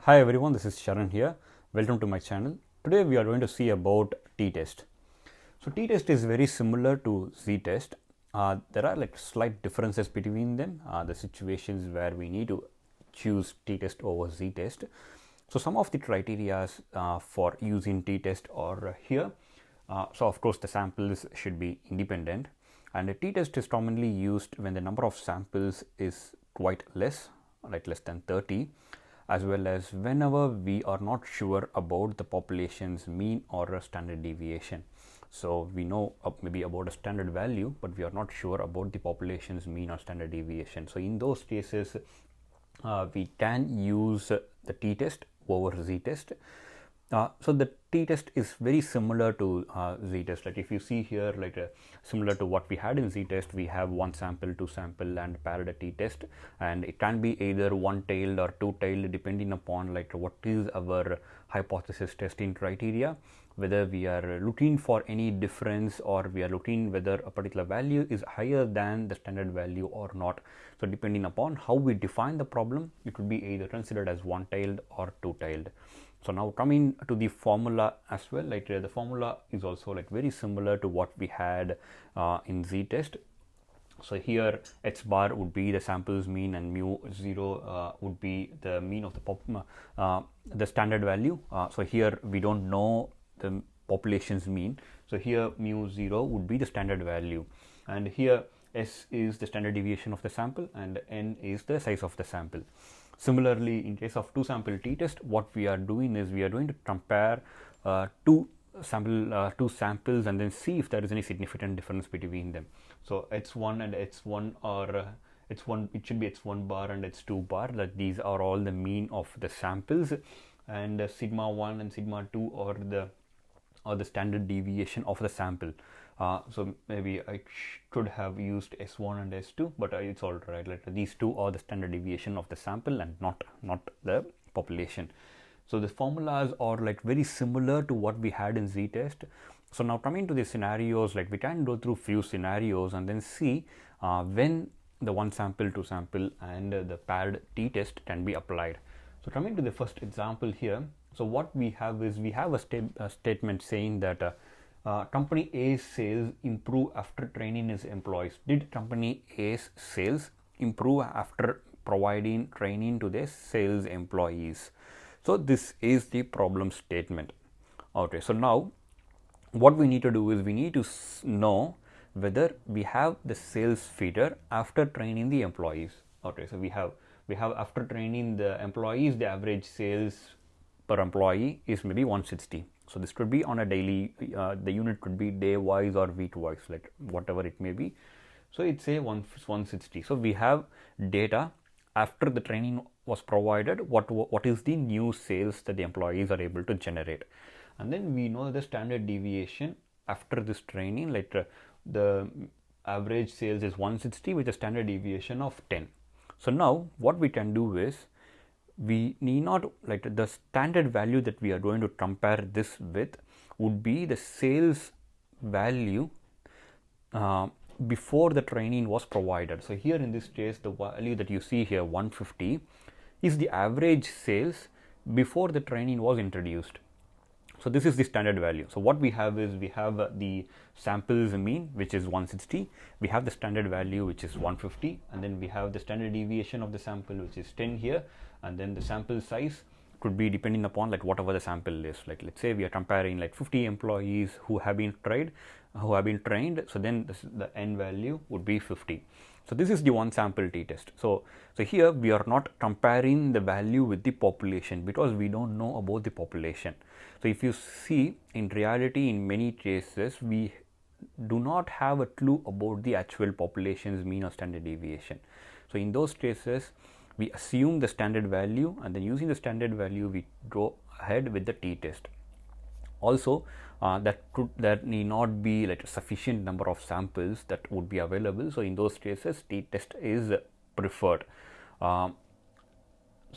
Hi everyone, this is Sharan here. Welcome to my channel. Today we are going to see about t-test. So t-test is very similar to z-test. There are like slight differences between them. The situations where we need to choose t-test over z-test. So some of the criteria for using t-test are here. So of course the samples should be independent, and a t-test is commonly used when the number of samples is quite less, like less than 30, as well as whenever we are not sure about the population's mean or a standard deviation. So we know maybe about a standard value, but we are not sure about the population's mean or standard deviation. So in those cases, we can use the t-test over z-test. So the t-test is very similar to z-test. Like if you see here, like similar to what we had in z-test, we have one sample, two sample, and paired t-test, and it can be either one-tailed or two-tailed depending upon like what is our hypothesis testing criteria, whether we are looking for any difference or we are looking whether a particular value is higher than the standard value or not. So depending upon how we define the problem, it would be either considered as one-tailed or two-tailed. So now coming to the formula as well, like the formula is also like very similar to what we had in z-test. So here h bar would be the samples mean and mu 0 would be the mean of the standard value. So here we don't know the population's mean. So here mu 0 would be the standard value, and here S is the standard deviation of the sample and N is the size of the sample. Similarly, in case of two sample t-test, what we are doing is we are going to compare two samples and then see if there is any significant difference between them. So h1 and h1 are h1, it should be h1 bar and h2 bar, that these are all the mean of the samples, and sigma 1 and sigma 2 are the standard deviation of the sample. So maybe I could have used S1 and S2, but it's all right. Like these two are the standard deviation of the sample and not the population. So the formulas are like very similar to what we had in z-test. So now coming to the scenarios, like we can go through few scenarios and then see when the one sample, two sample, and the paired t-test can be applied. So coming to the first example here, so what we have is we have a statement saying that company A's sales improve after training its employees. Did company A's sales improve after providing training to their sales employees? So this is the problem statement. Okay, so now what we need to do is we need to know whether we have the sales figure after training the employees. Okay, so we have after training the employees, the average sales per employee is maybe 160. So this could be on a daily, the unit could be day wise or week wise, like whatever it may be. So it's a 160. So we have data after the training was provided, what is the new sales that the employees are able to generate, and then we know the standard deviation after this training, like the average sales is 160 with a standard deviation of 10. So now what we can do is we need not, like the standard value that we are going to compare this with would be the sales value before the training was provided. So here in this case, the value that you see here, 150, is the average sales before the training was introduced. So this is the standard value. So what we have is we have the samples mean, which is 160, we have the standard value, which is 150, and then we have the standard deviation of the sample, which is 10 here, and then the sample size could be depending upon like whatever the sample is. Like let's say we are comparing like 50 employees who have been trained, so then the N value would be 50. So this is the one sample t-test. So here we are not comparing the value with the population because we don't know about the population. So if you see, in reality, in many cases we do not have a clue about the actual population's mean or standard deviation. So in those cases we assume the standard value, and then using the standard value we go ahead with the t-test. Also that need not be like a sufficient number of samples that would be available. So in those cases t-test is preferred. So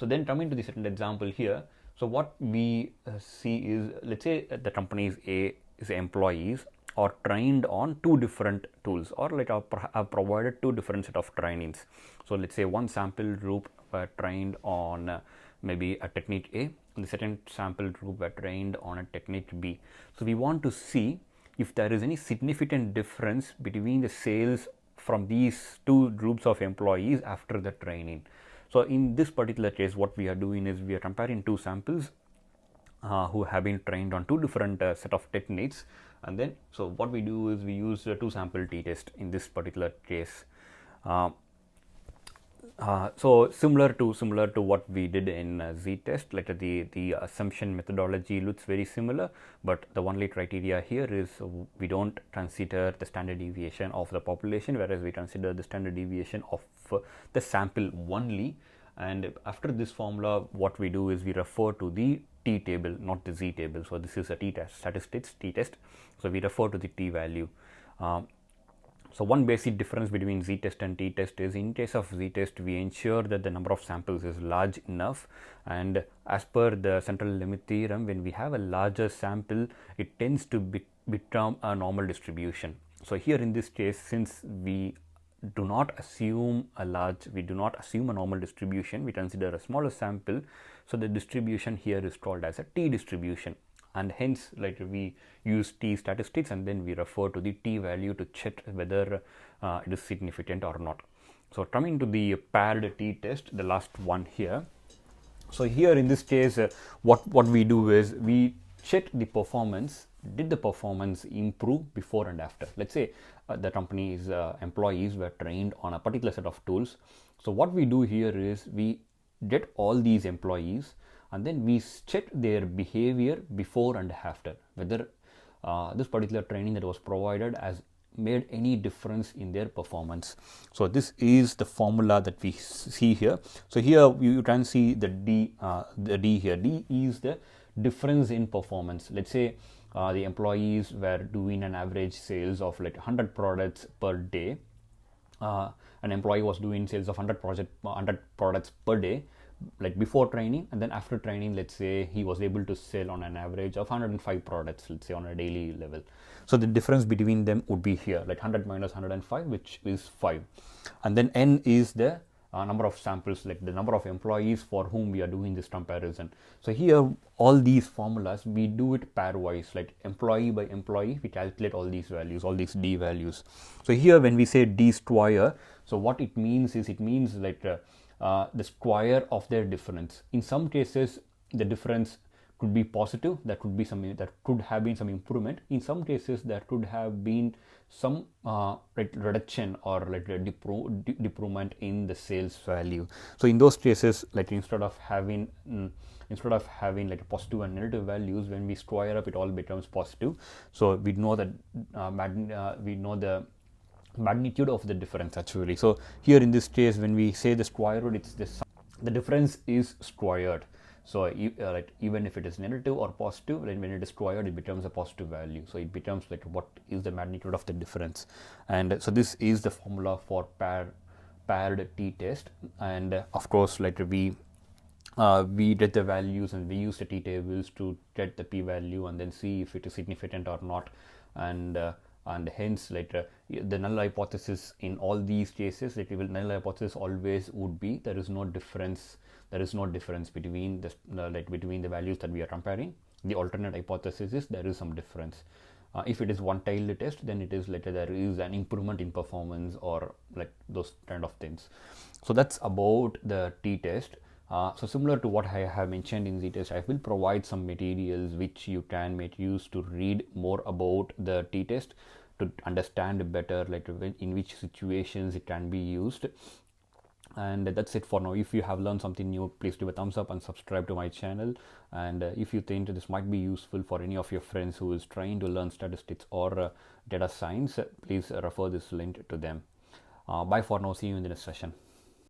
then coming to the second example here, so what we see is, let's say the company's A's employees are trained on two different tools, or like have provided two different set of trainings. So let's say one sample group were trained on maybe a technique A, and the second sample group were trained on a technique B. So we want to see if there is any significant difference between the sales from these two groups of employees after the training. So in this particular case, what we are doing is we are comparing two samples who have been trained on two different set of techniques, and then so what we do is we use a two sample t-test in this particular case. So similar to what we did in z-test, like the assumption methodology looks very similar, but the only criteria here is we don't consider the standard deviation of the population, whereas we consider the standard deviation of the sample only. And after this formula, what we do is we refer to the t table, not the z table. So this is a t-test, statistics t-test. So we refer to the t value. So one basic difference between z-test and t-test is, in case of z-test, we ensure that the number of samples is large enough, and as per the central limit theorem, when we have a larger sample, it tends to become a normal distribution. So here in this case, since we do not assume a normal distribution, we consider a smaller sample, so the distribution here is called as a t distribution, and hence like we use t statistics and then we refer to the t value to check whether it is significant or not. So coming to the paired t-test, the last one here. So here in this case, what we do is we check the performance. Did the performance improve before and after? Let's say the company's employees were trained on a particular set of tools. So what we do here is we get all these employees and then we check their behavior before and after, whether this particular training that was provided has made any difference in their performance. So this is the formula that we see here. So here you can see the D here. D is the difference in performance. Let's say the employees were doing an average sales of like 100 products per day. An employee was doing sales of 100 products per day, like before training, and then after training, let's say he was able to sell on an average of 105 products, let's say on a daily level. So the difference between them would be here, like 100 minus 105, which is 5. And then N is the number of samples, like the number of employees for whom we are doing this comparison. So here all these formulas, we do it pairwise, like employee by employee, we calculate all these values, all these D values. So here when we say D square, so what it means is, it means like the square of their difference. In some cases the difference could be positive, that could have been some improvement. In some cases there could have been some reduction or like a decrement in the sales value. So in those cases, like instead of having like positive and negative values, when we square up, it all becomes positive. So we know that we know the magnitude of the difference actually. So here in this case, when we say the square root, it's this, the difference is squared. So like even if it is negative or positive, then when it is squared, it becomes a positive value. So it becomes like what is the magnitude of the difference. And so this is the formula for paired t-test. And of course, like we get the values and we use the t tables to get the p-value and then see if it is significant or not. And hence like the null hypothesis in all these cases, like null hypothesis always would be there is no difference between between the values that we are comparing. The alternate hypothesis is there is some difference. If it is one-tailed test, then it is like there is an improvement in performance or like those kind of things. So that's about the t-test. So similar to what I have mentioned in z-test, I will provide some materials which you can make use to read more about the t-test to understand better like in which situations it can be used. And that's it for now. If you have learned something new, please give a thumbs up and subscribe to my channel. And if you think this might be useful for any of your friends who is trying to learn statistics or data science, please refer this link to them. Bye for now. See you in the next session.